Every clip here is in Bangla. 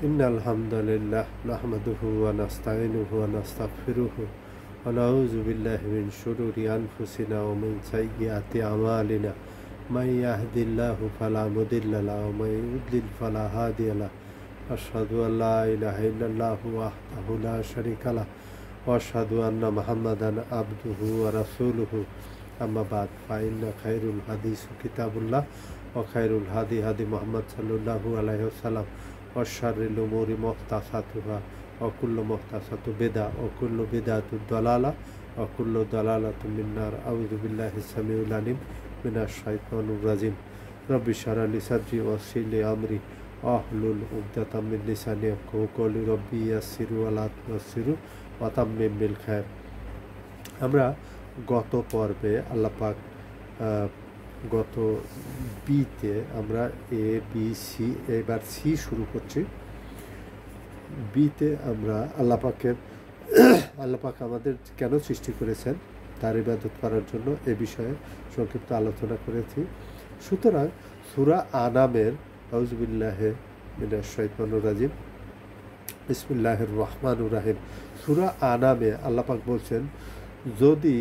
ইন্নাল হামদালিল্লাহ নাহমাদুহু ওয়া নাস্তাঈনুহু ওয়া নাস্তাগফিরুহু ওয়া নাউযু বিল্লাহি মিন শুরুরি আনফুসিনা ওয়া মিন সাইয়্যাতি আমালিনা মান ইয়াহদিল্লাহু ফালা মুদিল্লা লাহু ওয়া মান ইউদ্লিল ফালা হাদিয়া লাহু আশহাদু আল লা ইলাহা ইল্লাল্লাহু ওয়াহদাহু লা শারীকা লাহু ওয়া আশহাদু আন্না মুহাম্মাদান আবদুহু ওয়া রাসূলুহু আম্মা বা'দ ফাইন্না খায়রুল হাদিস কিতাবুল্লাহ ওয়া খায়রুল হাদি হাদি মুহাম্মদ সাল্লাল্লাহু আলাইহি ওয়াসাল্লাম ওয়াশাররিল উমুরি মুহতাসাতুহা ওয়া কুল্লু মুহতাসাতিন বিদআহ ওয়া কুল্লু বিদআতিন দালালাহ ওয়া কুল্লু দালালাতিন ফিন-নার। আউযু বিল্লাহিস সামিউল আলিম মিনাশ শাইতানির রাজিম। রব্বি ইশরাহ লি সাদরি ওয়াসসির লি আমরি ওয়াহলুল উকদাতাম মিন লিসানি ইয়াফকাহু কওলি। রব্বি ইয়াসসির ওয়া লা তু'আসসির ওয়া তাম্মিম বিল খায়র। আমরা গত পর্বে আল্লাহ পাক গত বিতে আমরা এ বি সি, এবার সি শুরু করছি। বিতে আমরা আল্লাহ পাক আমাদের কেন সৃষ্টি করেছেন তার ইবাদত করার জন্য এ বিষয়ে সংক্ষিপ্ত আলোচনা করেছি। সুতরাং সূরা আনামের আউযু বিল্লাহি মিনাশ শাইতানির রাজিম বিসমিল্লাহির রহমানির রহিম সূরা আনামে আল্লাহ পাক বলছেন, যদি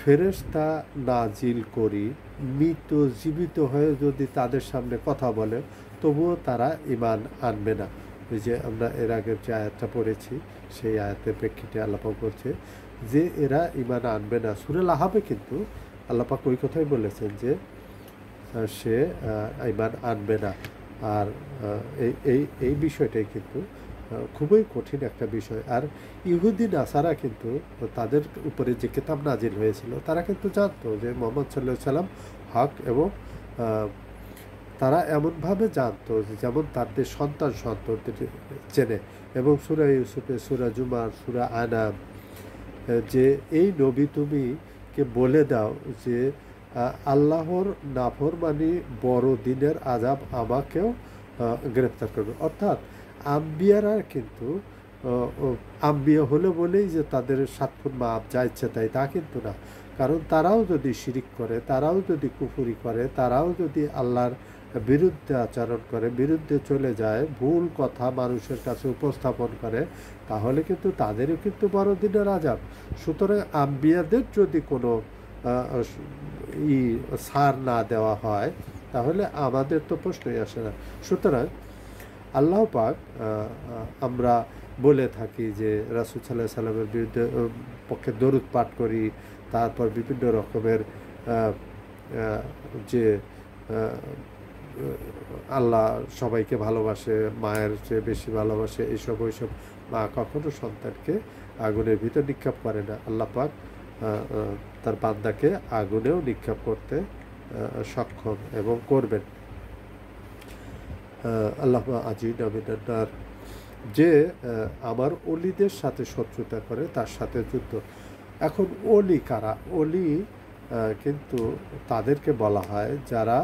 ফেরেশতা নাজিল করি, মৃত জীবিত হয়ে যদি তাদের সামনে কথা বলে তবুও তারা ঈমান আনবে না। ওই যে আমরা এর আগের যে আয়াতটা পড়েছি সেই আয়াতের প্রেক্ষিতে আল্লাহ পাক বলছে যে এরা ঈমান আনবে না। সূরা আহজাবে কিন্তু আল্লাহ পাক ওই কথাই বলেছেন যে সে ঈমান আনবে না। আর এই বিষয়টাই কিন্তু খুবই কঠিন একটা বিষয়। আর ইহুদি নাসারা কিন্তু তাদের উপরে যে কিতাব নাজিল হয়েছিল তারা কিন্তু জানতো যে মুহাম্মদ সাল্লাল্লাহু আলাইহি ওয়াসাল্লাম হক, এবং তারা এমনভাবে জানতো যেমন তাদের সন্তানদের চেনে। এবং সূরা ইউসুফে, সূরা জুমার, সূরা আনাম যে এই নবী তুমি কে বলে দাও যে আল্লাহর নাফরমানি বড় দিনের আযাব আমাকেও গ্রেফতার করবে। অর্থাৎ আম্বিয়ারা কিন্তু আম্বিয়া হলো বলেই যে তাদের 7 ফুট মাপ যা ইচ্ছে তাই, তা কিন্তু না। কারণ তারাও যদি শিরিক করে, তারাও যদি কুফরি করে, তারাও যদি আল্লাহর বিরুদ্ধে আচরণ করে, বিরুদ্ধে চলে যায়, ভুল কথা মানুষের কাছে উপস্থাপন করে, তাহলে কিন্তু তাদেরও কিন্তু বড় দিনের আযাব। সুতরাং আম্বিয়াদের যদি কোনো ছাড় না দেওয়া হয় তাহলে আমাদের তো প্রশ্নই আসে না। সুতরাং আল্লাহ পাক আমরা বলে থাকি যে রাসূল সাল্লাল্লাহু আলাইহি সাল্লামের বিরুদ্ধে পক্ষে দরুদ পাঠ করি, তারপর বিভিন্ন রকমের যে আল্লাহ সবাইকে ভালোবাসে, মায়ের চেয়ে বেশি ভালোবাসে, এইসব ওইসব। মা কখনো সন্তানকে আগুনের ভিতর নিক্ষেপ করে না। আল্লাহ পাক তার বান্দাকে আগুনেও নিক্ষেপ করতে সক্ষম এবং করবেন। আল্লাহ আজিনা মিনান নার। যে আমার অলিদের সাথে শত্রুতা করে তার সাথে যুদ্ধ। এখন অলি কারা? অলি কিন্তু তাদেরকে বলা হয় যারা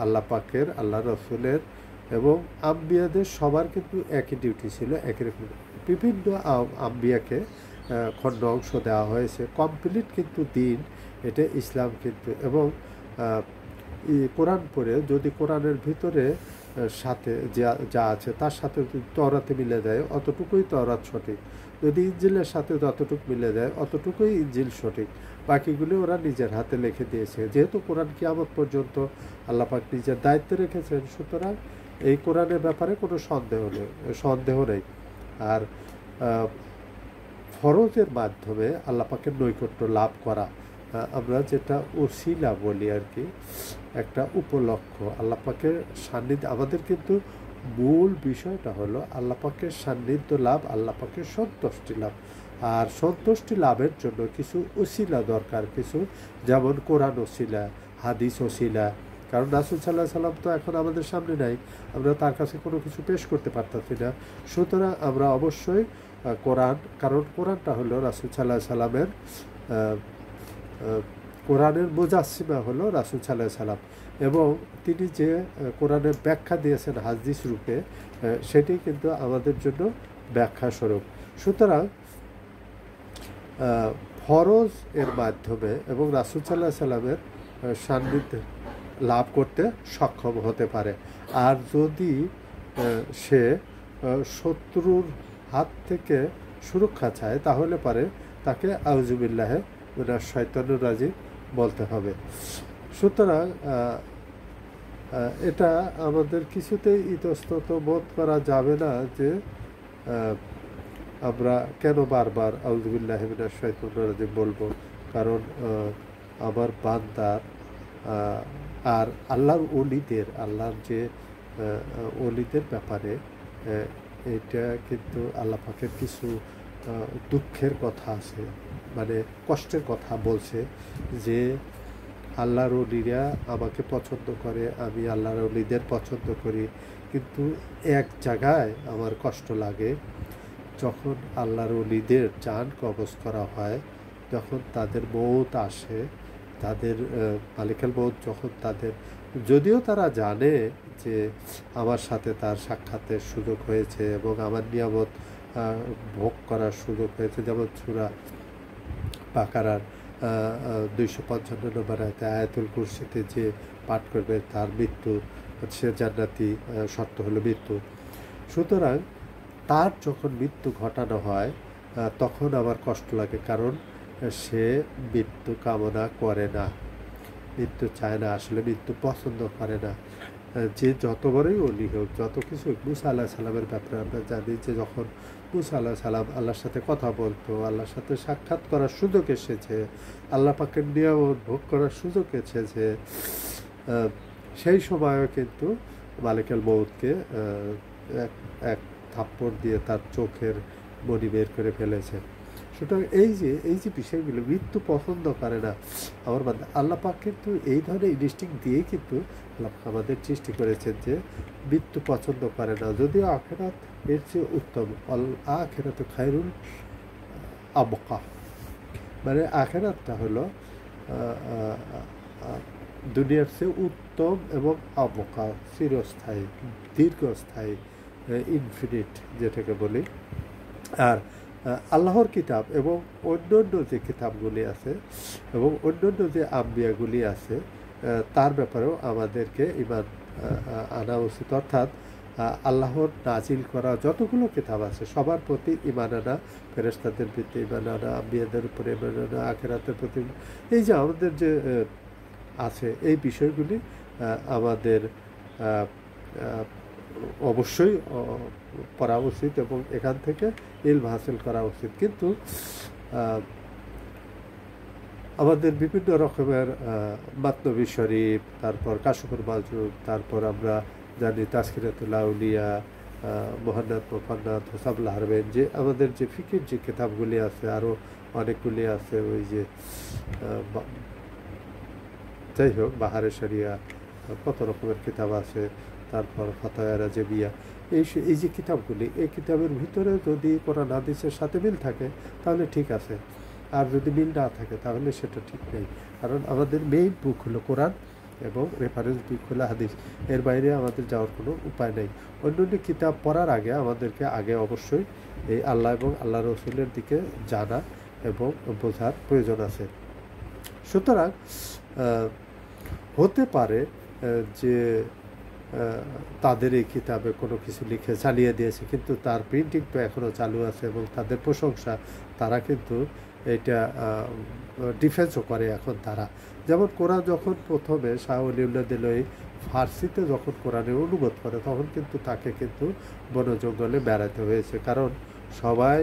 আল্লাহ পাকের, আল্লাহ রসুলের এবং আম্বিয়াদের সবার কিন্তু একই ডিউটি ছিল, একই রকম। বিভিন্ন আম্বিয়াকে খণ্ড অংশ দেওয়া হয়েছে, কমপ্লিট কিন্তু দিন এটা ইসলাম কিন্তু। এবং কোরআন পড়ে যদি কোরআনের ভিতরে সাথে যা আছে তার সাথে যদি তওরাতে মিলে যায় অতটুকুই তওরাত সঠিক, যদি ইনজিলের সাথে যতটুকু মিলে যায় অতটুকুই ইনজিল সঠিক, বাকিগুলো ওরা নিজের হাতে লিখে দিয়েছে। যেহেতু কোরআন কিয়ামত পর্যন্ত আল্লাহ পাক নিজের দায়িত্বে রেখেছেন, সুতরাং এই কোরআনের ব্যাপারে কোনো সন্দেহ নেই। আর ফরজের মাধ্যমে আল্লাহ পাকের নৈকট্য লাভ করা, আমরা যেটা ওসিলা বলি আর কি, একটা উপলক্ষ আল্লাহ পাকের সান্নিধ্য। আমাদের কিন্তু মূল বিষয়টা হলো আল্লাহ পাকের সান্নিধ্য লাভ, আল্লাহ পাকের সন্তুষ্টি লাভ। আর সন্তুষ্টি লাভের জন্য কিছু ওসিলা দরকার, কিছু, যেমন কোরআন ওসিলা, হাদিস ওসিলা। কারণ রাসূল সাল্লাল্লাহু আলাইহি সাল্লাম তো এখন আমাদের সামনে নাই, আমরা তার কাছে কোনো কিছু পেশ করতে পারতাছি না। সুতরাং আমরা অবশ্যই কোরআন, কারণ কোরআনটা হলো রাসূল সাল্লাল্লাহু আলাইহি সাল্লামের, কোরআনের মুজাসসিমা হলো রাসূল সাল্লাল্লাহু আলাইহি সাল্লাম, এবং তিনি যে কোরআনের ব্যাখ্যা দিয়েছেন হাদিস রূপে, সেটি কিন্তু আমাদের জন্য ব্যাখ্যা স্বরূপ। সুতরাং ফরজ এর মাধ্যমে এবং রাসূল সাল্লাল্লাহু আলাইহি সাল্লামের সান্নিধ্যে লাভ করতে সক্ষম হতে পারে। আর যদি সে শত্রুর হাত থেকে সুরক্ষা চায় তাহলে পারে তাকে আউযুবিল্লাহি মিনাশ শাইতানির রাজিম বলতে হবে। সুতরাং এটা আমাদের কিছুতেই ইতস্তত বোধ করা যাবে না যে আমরা কেন বারবার আউযুবিল্লাহি মিনাশ শাইতানির রাজিম বলবো। কারণ আমার বান্দার আর আল্লাহর যে ওলিদের ব্যাপারে এটা কিন্তু আল্লাহ পাকের কিছু দুঃখের কথা আছে, মানে কষ্টের কথা বলছে যে আল্লাহর ওলিরা আমাকে পছন্দ করে, আমি আল্লাহর ওলিদের পছন্দ করি, কিন্তু এক জায়গায় আমার কষ্ট লাগে যখন আল্লাহর ওলিদের জান কবজ করা হয়, যখন তাদের মৌত আসে, তাদের মালিকাল মৌত যখন তাদের, যদিও তারা জানে যে আমার সাথে তার সাক্ষাতের সুযোগ হয়েছে এবং আমার নিয়ামত ভোগ করার সুযোগ হয়েছে, যেমন সূরা বাকারার 255 নম্বর আয়াতে আয়াতুল কুরসিতে যে পাঠ করবে তার মৃত্যু, সে জান্নাতি, শর্ত হলো মৃত্যু। সুতরাং তার যখন মৃত্যু ঘটানো হয় তখন আমার কষ্ট লাগে, কারণ সে মৃত্যু কামনা করে না, মৃত্যু চায় না, আসলে মৃত্যু পছন্দ করে না। যে যত বড়ই ওলি হোক, যত কিছু, মুসা আলাইহিস সালামের ব্যাপারে আমরা জানি যে যখন মুসা আলাইহিস সালাম আল্লাহর সাথে কথা বলতো, আল্লাহর সাথে সাক্ষাৎ করার সুযোগ এসেছে, আল্লাহ পাকের নিয়ামত ভোগ করার সুযোগ এসেছে, সেই সময়ও কিন্তু মালিকাল মউতকে এক থাপ্পড় দিয়ে তার চোখের মণি বের করে ফেলেছে। সুতরাং এই যে বিষয়গুলো, মৃত্যু পছন্দ করে না আমার বান্দা, আল্লাহ পাক কিন্তু এই ধরনের ইনস্টিংক্ট দিয়েই কিন্তু আল্লাহ পাক আমাদের সৃষ্টি করেছেন যে মৃত্যু পছন্দ করে না, যদিও আখিরাত এর চেয়ে উত্তম। আখিরাতু খায়রুল আবকা, মানে আখিরাতটা হলো দুনিয়ার চেয়ে উত্তম এবং আবকা, চিরস্থায়ী, দীর্ঘস্থায়ী, ইনফিনিট যেটাকে বলি। আর আল্লাহর কিতাব এবং অন্যান্য যে কিতাবগুলি আছে এবং অন্যান্য যে আম্বিয়াগুলি আছে তার ব্যাপারেও আমাদেরকে ঈমান আনা উচিত। অর্থাৎ আল্লাহর নাজিল করা যতগুলো কিতাব আছে সবার প্রতি ঈমান আনা, ফেরেশতাদের প্রতি ঈমান আনা, আম্বিয়াদের উপরে ঈমান আনা, আখিরাতের প্রতি, এই যে আমাদের যে আছে এই বিষয়গুলি আমাদের অবশ্যই পড়া উচিত এবং এখান থেকে ইলম হাসিল করা উচিত। কিন্তু আমাদের বিভিন্ন রকমের মাতনবী শরীফ, তারপর কাশফুল মাযুব, তারপর আমরা জানি তাজকিরাতুল আউলিয়া, মুহান্নাদ মুফান্নাদ, হোসাবুল হারবেন, যে আমাদের যে ফিকির যে কিতাবগুলি আছে, আরও অনেকগুলি আছে, ওই যে যাই হোক বাহারে শরিয়া, কত রকমের কিতাব আছে, তারপর ফাতাওয়া রাজিবিয়া, এই যে কিতাবগুলি, এই কিতাবের ভিতরে যদি কোরআন হাদিসের সাথে মিল থাকে তাহলে ঠিক আছে, আর যদি মিল না থাকে তাহলে সেটা ঠিক নেই। কারণ আমাদের মেইন বুক হলো কোরআন এবং রেফারেন্স বুক হলো হাদিস, এর বাইরে আমাদের যাওয়ার কোনো উপায় নেই। অন্যান্য কিতাব পড়ার আগে আমাদেরকে অবশ্যই এই আল্লাহ এবং আল্লাহ রসুলের দিকে জানা এবং বোঝার প্রয়োজন আছে। সুতরাং হতে পারে যে তাদের এই কিতাবে কোনো কিছু লিখে চালিয়ে দিয়েছে, কিন্তু তার প্রিন্টিং তো এখনও চালু আছে এবং তাদের প্রশংসা, তারা কিন্তু এটা ডিফেন্সও করে এখন তারা। যেমন কোরআন যখন প্রথমে শাহ ওলিউল্লাহ দেলওয়ি ফার্সিতে যখন কোরআনের অনুবাদ করে তখন কিন্তু তাকে কিন্তু বন জঙ্গলে বেড়াতে হয়েছে, কারণ সবাই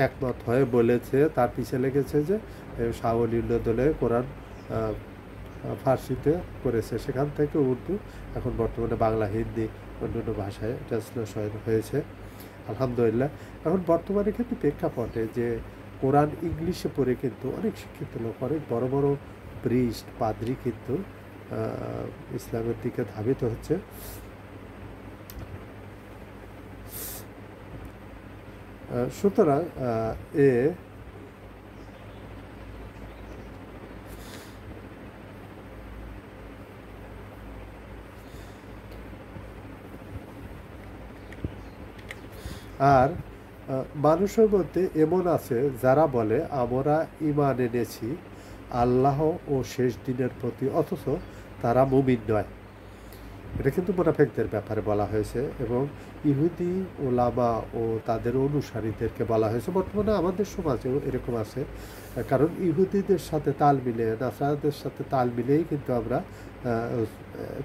একমত হয়ে বলেছে, তার পিছিয়ে লেগেছে যে শাহ ওলিউল্লাহ দেলওয়ি কোরআন ফার্সিতে করেছে, সেখান থেকে উর্দু, এখন বর্তমানে বাংলা, হিন্দি, অন্যান্য ভাষায় ট্রান্সলেশন হয়েছে আলহামদুলিল্লাহ। এখন বর্তমানে কিন্তু প্রেক্ষাপটে যে কোরআন ইংলিশে পড়ে কিন্তু অনেক শিক্ষিত লোক, অনেক বড় বড় প্রিস্ট, পাদ্রী কিন্তু ইসলামের দিকে ধাবিত হচ্ছে। সুতরাং আর মানুষের মধ্যে এমন আছে যারা বলে আমরা ঈমান এনেছি আল্লাহ ও শেষ দিনের প্রতি, অথচ তারা মুমিন নয়। এটা কিন্তু মুনাফিকদের ব্যাপারে বলা হয়েছে এবং ইহুদি ওলামা ও তাদের অনুসারীদেরকে বলা হয়েছে। বর্তমানে আমাদের সমাজেও এরকম আছে, কারণ ইহুদিদের সাথে তাল মিলিয়ে নাসারাদের সাথে তাল মিলিয়েই কিন্তু আমরা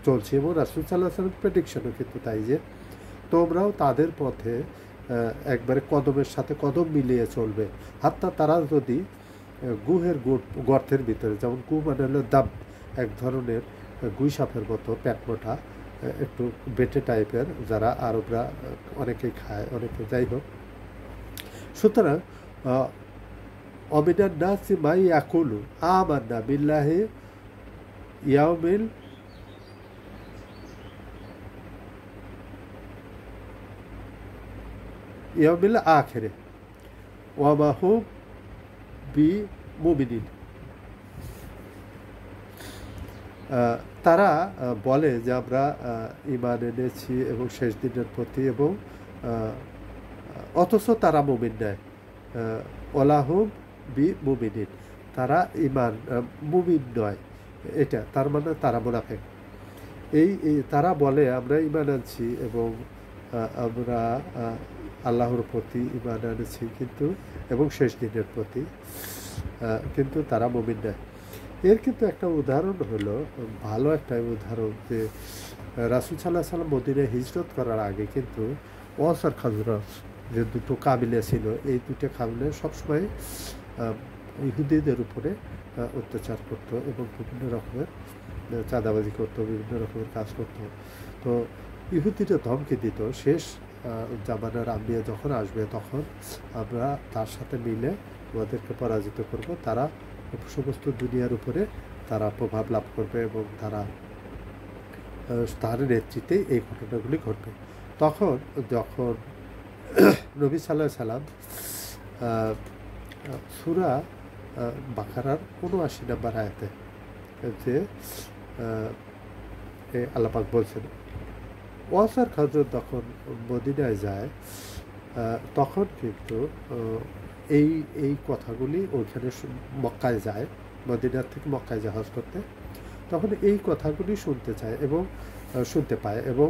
চলছি এবং রাসূল সাল্লাল্লাহু আলাইহি ওয়াসাল্লামের প্রেডিকশনও কিন্তু তাই, যে তোমরাও তাদের পথে একবারে কদমের সাথে কদম মিলিয়ে চলবে। হাত্তা তারা যদি গুহের গর্তের ভিতরে, যেমন গু মানে হলো দাব, এক ধরনের গুই সাপের মতো প্যাটমোটা, একটু বেটে টাইপের, যারা আরবরা অনেকেই খায়, অনেকে, যাই হোক। সুতরাং অমিনান নাসি মাই ইয়াকুলু আমান্না বিল্লাহি ইয়াউমিল ইয়াউমিল আখিরে ওয়া মা হুম বিমুমিনিন। তারা বলে যে আমরা ঈমান এনেছি এবং শেষ দিনের প্রতি, এবং অথচ তারা মুমিন নয়। ওয়ালাহুম বিমুমিনিন, তারা ঈমান মুমিন নয়, এটা তার মানে তারা মুনাফিক। এই তারা বলে আমরা ঈমান আনছি এবং আমরা আল্লাহর প্রতি ঈমান আনছি, কিন্তু এবং শেষ দিনের প্রতি, কিন্তু তারা মুমিন নয়। এর কিন্তু একটা উদাহরণ হলো, ভালো একটা উদাহরণ, যে রাসূল সাল্লাল্লাহু আলাইহি ওয়াসাল্লাম মদিনায় হিজরত করার আগে কিন্তু ওয়াস আর খাজরাজ যে দুটো কাবিলা ছিল, এই দুটো কাবিলা সবসময় ইহুদিদের উপরে অত্যাচার করতো এবং বিভিন্ন রকমের চাঁদাবাজি করতো, বিভিন্ন রকমের কাজ করতো। তো ইহুদিরা ধমকি দিত, শেষ জামানার আম্বিয়া যখন আসবে তখন আমরা তার সাথে মিলে আমাদেরকে পরাজিত করব, তারা সমস্ত দুনিয়ার উপরে তারা প্রভাব লাভ করবে এবং তারা তার নেতৃত্বে এই ঘটনাগুলি ঘটবে। তখন যখন নবী সাল্লাল্লাহু আলাইহি সাল্লাম সূরা বাকারার ৭৯ নম্বর আয়াতে যে আল্লাহ পাক বলছেন, ওয়াস আর খাজরাজ যখন মদিনায় যায় তখন কিন্তু এই কথাগুলি ওইখানে মক্কায় যায়, মদিনার থেকে মক্কায় জাহাজ করতে, তখন এই কথাগুলি শুনতে চায় এবং শুনতে পায়। এবং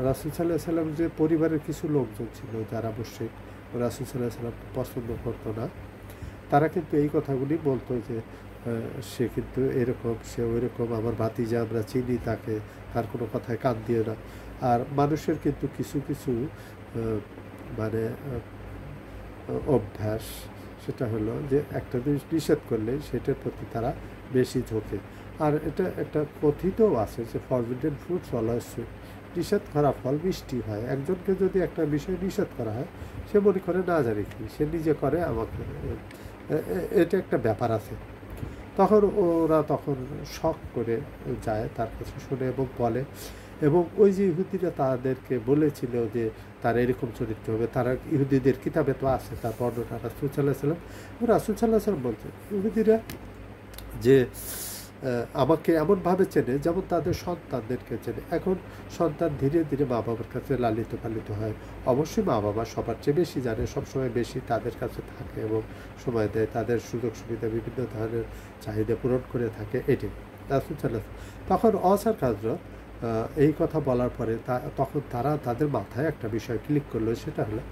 রাসূল সাল্লাল্লাহু আলাইহি সাল্লাম যে পরিবারের কিছু লোকজন ছিল যারা মুশরিক, রাসূল সাল্লাল্লাহু আলাইহি সাল্লামকে পছন্দ করতো না, তারা কিন্তু এই কথাগুলি বলতো যে সে কিন্তু এরকম, সে ওইরকম, আমার ভাতিজা, আমরা চিনি তাকে, তার কোনো কথায় কান দিয়ে না। আর মানুষের কিন্তু কিছু কিছু মানে অভ্যাস, সেটা হলো যে একটা জিনিস নিষেধ করলে সেটার প্রতি তারা বেশি ঝোঁকে। আর এটা একটা কথিতও আছে যে ফরবিডেন ফ্রুটস অলওয়েজ সুইট, নিষেধ করা ফল মিষ্টি হয়। একজনকে যদি একটা বিষয় নিষেধ করা হয়, সে মনে করে না জানি কি, সে নিজে করে, আমাকে, এটা একটা ব্যাপার আছে। তখন ওরা তখন শখ করে যায় তার কাছে, শুনে এবং বলে। এবং ওই যে ইহুদিরা তাদেরকে বলেছিল যে তারা এরকম চরিত্র হবে, তারা ইহুদিদের কিতাবে তো আছে তার বর্ণনা, রাসূল সাল্লাল্লাহু আলাইহি সাল্লাম, রাসূল সাল্লাল্লাহু আলাইহি সাল্লাম বলছে ইহুদিরা যে আমাকে এমনভাবে চেনে যেমন তাদের সন্তানদেরকে চেনে। এখন সন্তান ধীরে ধীরে মা বাবার কাছে লালিত পালিত হয়, অবশ্যই মা বাবা সবার চেয়ে বেশি জানে, সবসময় বেশি তাদের কাছে থাকে এবং সময় দেয়, তাদের সুযোগ সুবিধা বিভিন্ন ধরনের চাহিদা পূরণ করে থাকে, এটি রাসূল সাল্লাল্লাহু আলাইহি ওয়াসাল্লাম। তখন ওয়াস আর খাজরাজ এই কথা বলার পরে তখন তারা তাদের মাথায় একটা বিষয় ক্লিক করলো, সেটা হলো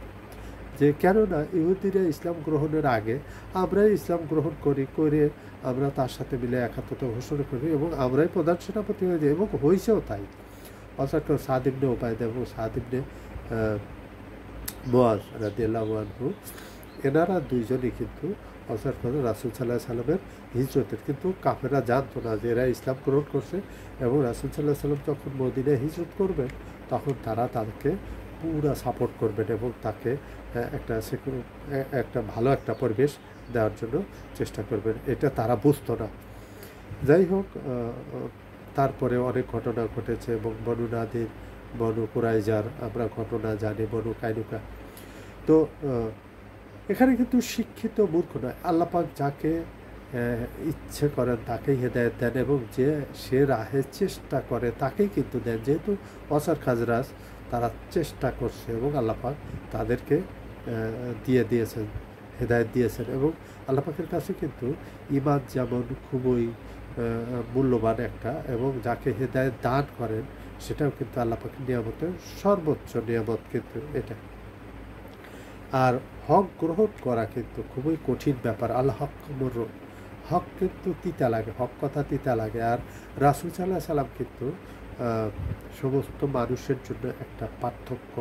যে কেননা ইহুদিরা ইসলাম গ্রহণের আগে আমরাই ইসলাম গ্রহণ করে আমরা তার সাথে মিলে একাত্মতা ঘোষণা করি এবং আমরাই প্রধান সেনাপতি হয়ে যাই, এবং হয়েছেও তাই। অর্থাৎ সাদ ইবনে উবাইদা এবং সাদ ইবনে মুআয রাদিয়াল্লাহু আনহু, এনারা দুইজনই কিন্তু অর্থাৎ রাসূল সাল্লাল্লাহু আলাইহি সাল্লামের হিজরতের, কিন্তু কাফেররা জানতো না যে এরা ইসলাম গ্রহণ করছে, এবং রাসূল সাল্লাল্লাহু আলাইহি সাল্লাম যখন মদিনায় হিজরত করবেন তখন তারা তাদেরকে পুরা সাপোর্ট করবেন এবং তাকে একটা ভালো একটা পরিবেশ দেওয়ার জন্য চেষ্টা করবেন, এটা তারা বুঝতো না। যাই হোক, তারপরে অনেক ঘটনা ঘটেছে এবং বনু নাদির, বনু কুরাইজার আমরা ঘটনা জানি, বনু কাইনুকা। তো এখানে কিন্তু শিক্ষিত মূর্খ নয়, আল্লাহ পাক যাকে ইচ্ছে করেন তাকেই হেদায়েত দেন এবং সে রাহের চেষ্টা করে তাকেই কিন্তু দেন। যেহেতু ওয়াস আর খাজরাজ তারা চেষ্টা করছে এবং আল্লাহ পাক তাদেরকে দিয়ে দিয়েছেন হেদায়েত দিয়েছেন। এবং আল্লাহ পাকের কাছে কিন্তু ঈমান যেমন খুবই মূল্যবান একটা, এবং যাকে হেদায়েত দান করেন সেটাও কিন্তু আল্লাহ পাকের নিয়ামতের সর্বোচ্চ নিয়ামত কিন্তু এটা। আর হক গ্রহণ করা কিন্তু খুবই কঠিন ব্যাপার। আল হক মুর, হক কিন্তু তিতা লাগে, হক কথা তিতা লাগে। আর রাসূল সাল্লাল্লাহু আলাইহি সাল্লাম কিন্তু সমস্ত মানুষের জন্য একটা পার্থক্য,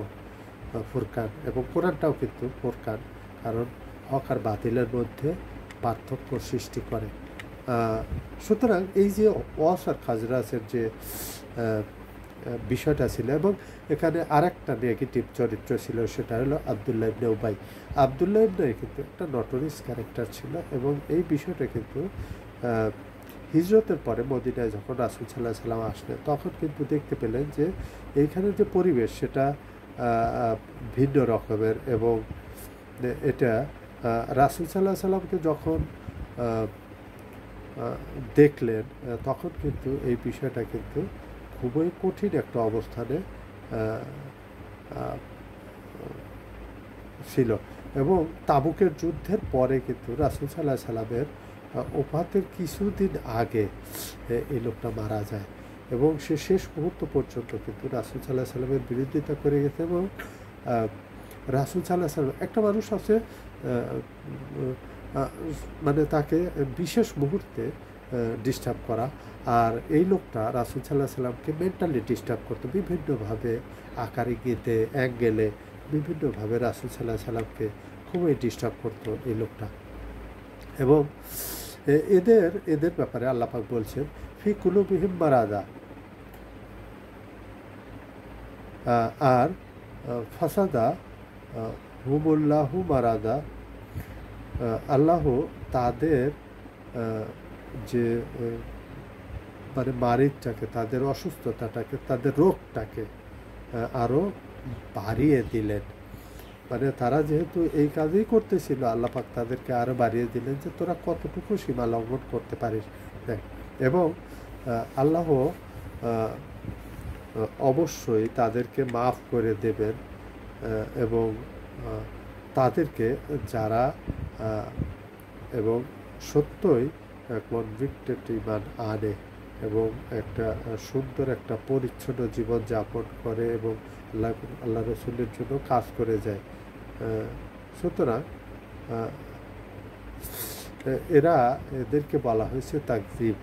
ফুরকান, এবং কোরআনটাও কিন্তু ফুরকান, কারণ হক আর বাতিলের মধ্যে পার্থক্য সৃষ্টি করে। সুতরাং এই যে ওয়াস আর খাজরাজের যে বিষয়টা ছিল, এবং এখানে আরেকটা নেগেটিভ চরিত্র ছিল, সেটা হলো আব্দুল্লাহ ইবনে উবাই। আব্দুল্লাহ ইবনে কিন্তু একটা নটোরিয়াস ক্যারেক্টার ছিল, এবং এই বিষয়টা কিন্তু হিজরতের পরে মদিনায় যখন রাসূল সাল্লাল্লাহু আলাইহি সাল্লাম আসলেন, তখন কিন্তু দেখতে পেলেন যে এইখানে যে পরিবেশ সেটা ভিন্ন রকমের। এবং এটা রাসূল সাল্লাল্লাহু আলাইহি সাল্লামকে যখন দেখলেন, তখন কিন্তু এই বিষয়টা কিন্তু খুবই কঠিন একটা অবস্থানে ছিল। এবং তাবুকের যুদ্ধের পরে কিন্তু রাসূল সাল্লাল্লাহু আলাইহি সাল্লামের ওফাতের কিছুদিন আগে এই লোকটা মারা যায়, এবং সে শেষ মুহূর্ত পর্যন্ত কিন্তু রাসূল সাল্লাল্লাহু আলাইহি সাল্লামের বিরোধিতা করে গেছে। এবং রাসূল সাল্লাল্লাহু আলাইহি সাল্লাম, একটা মানুষ আছে মানে তাকে বিশেষ মুহূর্তে ডিস্টার্ব করা, আর এই লোকটা রাসূল সাল্লাল্লাহু আলাইহি সাল্লামকে মেন্টালি ডিস্টার্ব করতো বিভিন্নভাবে, আকার ইঙ্গিতে, অ্যাঙ্গেলে, বিভিন্নভাবে রাসূল সাল্লাল্লাহু আলাইহি সাল্লামকে খুবই ডিস্টার্ব করতো এই লোকটা। এবং এদের ব্যাপারে আল্লাহ পাক বলছেন, ফি কুলুবিহিম মারাদা, আর ফাসাদা হুমুল্লাহু মারাদা, আল্লাহ তাদের যে মানে মারিদটাকে, তাদের অসুস্থতাটাকে, তাদের রোগটাকে আরও বাড়িয়ে দিলেন। মানে তারা যেহেতু এই কাজই করতেছিল, আল্লাহ পাক তাদেরকে আরও বাড়িয়ে দিলেন যে তোরা কতটুকু সীমা লঙ্ঘন করতে পারিস। এবং আল্লাহ অবশ্যই তাদেরকে মাফ করে দেবেন, এবং তাদেরকে যারা এবং সত্যই কনভিক্টেড ঈমান আনে, এবং একটা সুন্দর একটা পরিচ্ছন্ন জীবন যাপন করে, এবং আল্লাহ রসুলের জন্য কাজ করে যায়। সুতরাং এদেরকে বলা হয়েছে তাকজিব,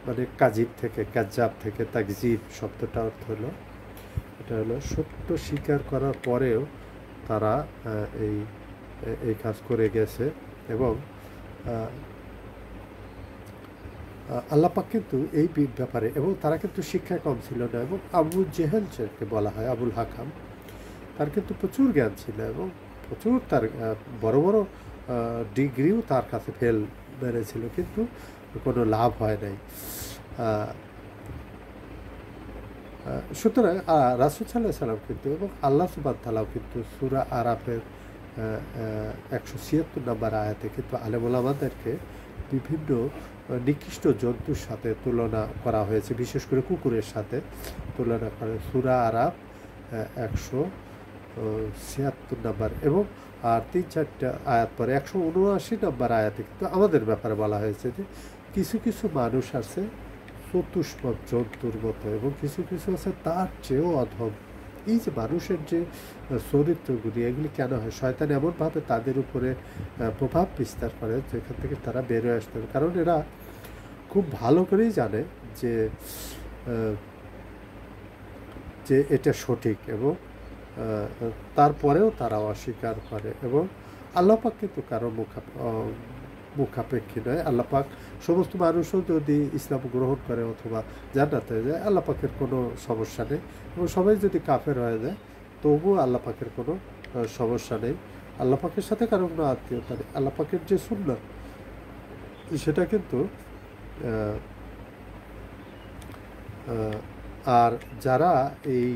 মানে কাজিব থেকে, কাজ্জাব থেকে তাকজিব শব্দটা অর্থ হলো, এটা হলো সত্য স্বীকার করার পরেও তারা এই কাজ করে গেছে। এবং আল্লাহ পাক কিন্তু এই ব্যাপারে, এবং তারা কিন্তু শিক্ষায় কম ছিল না। এবং আবু জেহেল যাকে বলা হয়, আবুল হাকাম, তার কিন্তু প্রচুর জ্ঞান ছিল, এবং প্রচুর তার বড় বড় ডিগ্রিও তার কাছে ফেল বেড়েছিল, কিন্তু কোনো লাভ হয় নাই। সুতরাং রাসূল সাল্লাল্লাহু আলাইহি সাল্লাম কিন্তু, এবং আল্লাহ সুবহানাহু ওয়া তাআলাও কিন্তু সূরা আরাফের 176 নম্বর আয়াতে কিন্তু আলেম ওলামাদেরকে বিভিন্ন নিকৃষ্ট জন্তুর সাথে তুলনা করা হয়েছে, বিশেষ করে কুকুরের সাথে তুলনা করে। সূরা আরাফ 176 নম্বর, এবং আর 3-4টা আয়াত পরে 179 নম্বর আয়াতে কিন্তু আমাদের ব্যাপারে বলা হয়েছে যে কিছু কিছু মানুষ আছে চতুষ্পদ জন্তুর মতো, এবং কিছু কিছু আছে তার চেয়েও অধম। এই যে মানুষের যে চরিত্রগুলি, এগুলি কেন হয়? শয়তান এমনভাবে তাদের উপরে প্রভাব বিস্তার করে যেখান থেকে তারা বেরোয় আসতে হবে, কারণ এরা খুব ভালো করেই জানে যে যে এটা সঠিক, এবং তারপরেও তারা অস্বীকার করে। এবং আল্লাহ পাক কিন্তু কারো মুখাপেক্ষী নয়। আল্লাহ পাক সমস্ত মানুষও যদি ইসলাম গ্রহণ করে অথবা জান্নাতে যায়, আল্লাহ পাকের কোনো সমস্যা নেই। এবং সবাই যদি কাফের হয়ে যায়, তবুও আল্লাহ পাকের কোনো সমস্যা নেই। আল্লাহ পাকের সাথে কারো কোনো আত্মীয়তা নেই। আল্লাহ পাকের যে সুন্নাত, সেটা কিন্তু আর যারা এই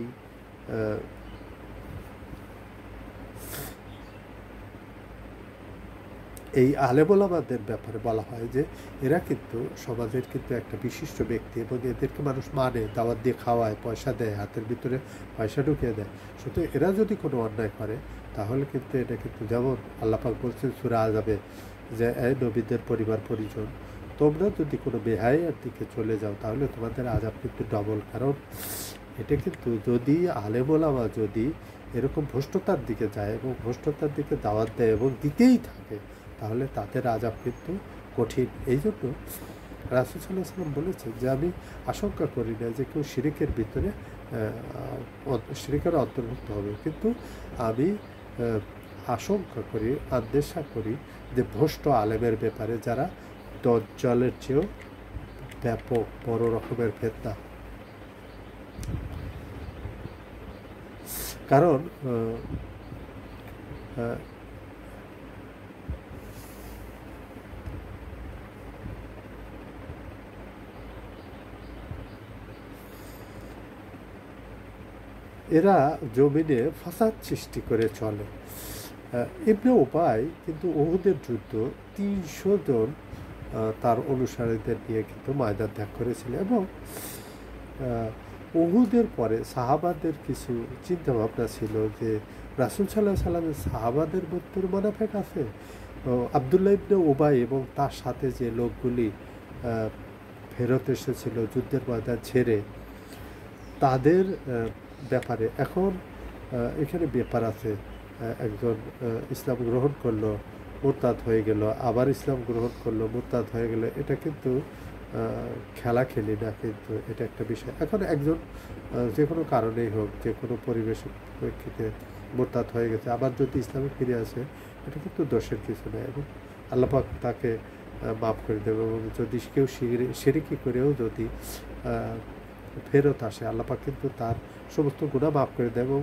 এই আলেমোলামাদের ব্যাপারে বলা হয় যে এরা কিন্তু সমাজের কিন্তু একটা বিশিষ্ট ব্যক্তি এবং এদেরকে মানুষ মানে, দাওয়াত দিয়ে খাওয়ায়, পয়সা দেয়, হাতের ভিতরে পয়সা ঢুকিয়ে দেয়। সুতরাং এরা যদি কোনো অন্যায় করে তাহলে কিন্তু এটা কিন্তু যেমন আল্লাহ পাক বলছেন সূরা আযাবে যে এই নবীদের পরিবার পরিজন তোমরা যদি কোনো বেহায়ার দিকে চলে যাও তাহলে তোমাদের আযাব কিন্তু ডবল। কারণ এটা কিন্তু যদি আলেমোলামা যদি এরকম ভ্রষ্টতার দিকে যায় এবং ভ্রষ্টতার দিকে দাওয়াত দেয় এবং দিতেই থাকে তাহলে তাদের আযাব কিন্তু কঠিন। এই জন্য রাসূল সাল্লাল্লাহু আলাইহি ওয়াসাল্লাম বলেছেন যে আমি আশঙ্কা করি না যে কেউ শিরকের ভিতরে শিরকের অন্তর্ভুক্ত হবে, কিন্তু আমি আশঙ্কা করি, আন্দেশা করি যে ভ্রষ্ট আলেমের ব্যাপারে যারা দাজ্জালের চেয়েও ব্যাপক বড় রকমের ফিতনা। কারণ এরা জমিনে ফাসাদ সৃষ্টি করে চলে। ইবনে উবাই কিন্তু উহুদের যুদ্ধ ৩০০ জন তার অনুসারীদের নিয়ে কিন্তু ময়দান ত্যাগ করেছিল এবং উহুদের পরে সাহাবাদের কিছু চিন্তাভাবনা ছিল যে রাসূল সাল্লাল্লাহু আলাইহি সাল্লামের সাহাবাদের মধ্যে মুনাফিক আছে। আব্দুল্লাহ ইবনে উবাই এবং তার সাথে যে লোকগুলি ফেরত এসেছিল যুদ্ধের ময়দান ছেড়ে, তাদের ব্যাপারে এখন এখানে ব্যাপার আছে। একজন ইসলাম গ্রহণ করলো, মুরতাদ হয়ে গেল, আবার ইসলাম গ্রহণ করলো, মুরতাদ হয়ে গেল। এটা কিন্তু খেলা খেলি না, কিন্তু এটা একটা বিষয়। এখন একজন যে কোনো কারণেই হোক, যে কোনো পরিবেশের প্রেক্ষিতে মুরতাদ হয়ে গেছে, আবার যদি ইসলামে ফিরে আসে, এটা কিন্তু দোষের কিছু নয় এবং আল্লাহ পাক তাকে মাফ করে দেবে। এবং যদি কেউ শিরকি করেও যদি ফেরত আসে, আল্লাহ পাক কিন্তু তার সমস্ত গুনাহ মাফ করে দেন এবং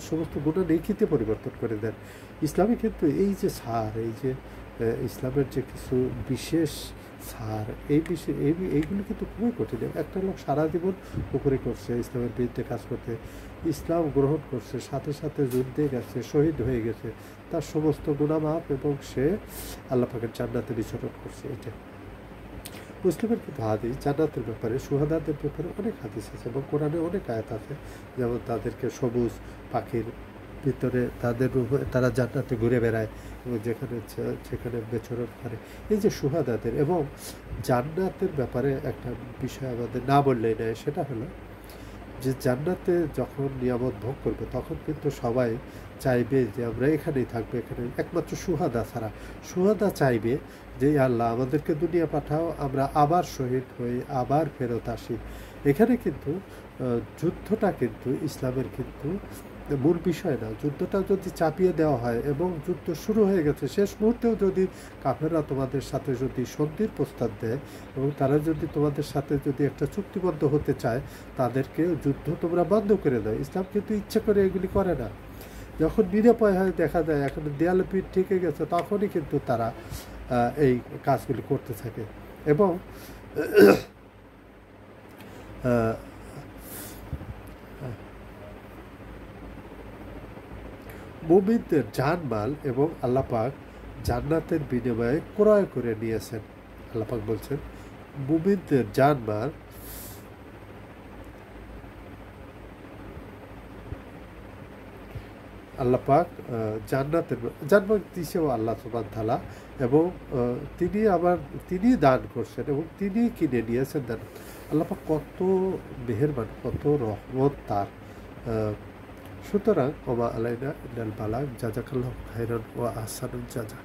সমস্ত গুনাহ নেকিতে পরিবর্তন করে দেন। ইসলামে কিন্তু এই যে ছাড়, এই যে ইসলামের যে কিছু বিশেষ ছাড়, এইগুলো কিন্তু খুবই কঠিন। একটা লোক সারা জীবন পুকুরে করছে, ইসলামের বিরুদ্ধে কাজ করতে, ইসলাম গ্রহণ করছে, সাথে সাথে যুদ্ধে গেছে, শহীদ হয়ে গেছে, তার সমস্ত গুনাহ মাফ এবং সে আল্লাহ পাকের জান্নাতে বিচরণ করছে। এটা মুসলিমের কিন্তু হাদিস জান্নাতের ব্যাপারে, শুহাদাদের ব্যাপারে অনেক হাদিস আছে এবং কোরআনে অনেক আয়াত আছে। যেমন তাদেরকে সবুজ পাখির ভিতরে তারা জান্নাতে ঘুরে বেড়ায় এবং যেখানে বিচরণ করে। এই যে শুহাদাদের এবং জান্নাতের ব্যাপারে একটা বিষয় আমাদের না বললেই নয়, সেটা হলো যে জান্নাতে যখন নিয়ামত ভোগ করবে তখন কিন্তু সবাই চাইবে যে আমরা এখানেই থাকবো, এখানে একমাত্র শুহাদা ছাড়া। শুহাদা চাইবে যে আল্লাহ আমাদেরকে দুনিয়া পাঠাও, আমরা আবার শহীদ হই, আবার ফেরত আসি। এখানে কিন্তু যুদ্ধটা কিন্তু ইসলামের কিন্তু মূল বিষয় না। যুদ্ধটা যদি চাপিয়ে দেওয়া হয় এবং যুদ্ধ শুরু হয়ে গেছে, শেষ মুহূর্তেও যদি কাফেররা তোমাদের সাথে যদি সন্ধির প্রস্তাব দেয় এবং তারা যদি তোমাদের সাথে যদি একটা চুক্তিবদ্ধ হতে চায়, তাদেরকে যুদ্ধ তোমরা বন্ধ করে দাও। ইসলাম কিন্তু ইচ্ছে করে এগুলি করে না। যখন নিরাপয় হয় দেখা যায় এখন দেয়ালে পিঠ ঠেকে গেছে, তখনই কিন্তু তারা এই কাজগুলি করতে থাকে এবং মুমিনদের জানমাল এবং আল্লাহ পাক জান্নাতের বিনিময়ে ক্রয় করে নিয়েছেন। আল্লাহ পাক বলছেন মুমিনদের জানমাল আল্লাহ পাক জান্নাত দিয়েছেও আল্লাহ সুবহানাহু ওয়া তাআলা এবং তিনি দান করছেন এবং তিনি কিনে নিয়েছেন দান। আল্লাহ পাক কত মেহেরবান, কত রহমত তার। সুতরাং ওমা আলাইনা ইল্লাল বালাগ। জাযাকাল্লাহু খাইরান ওয়া আহসানুল জাযা।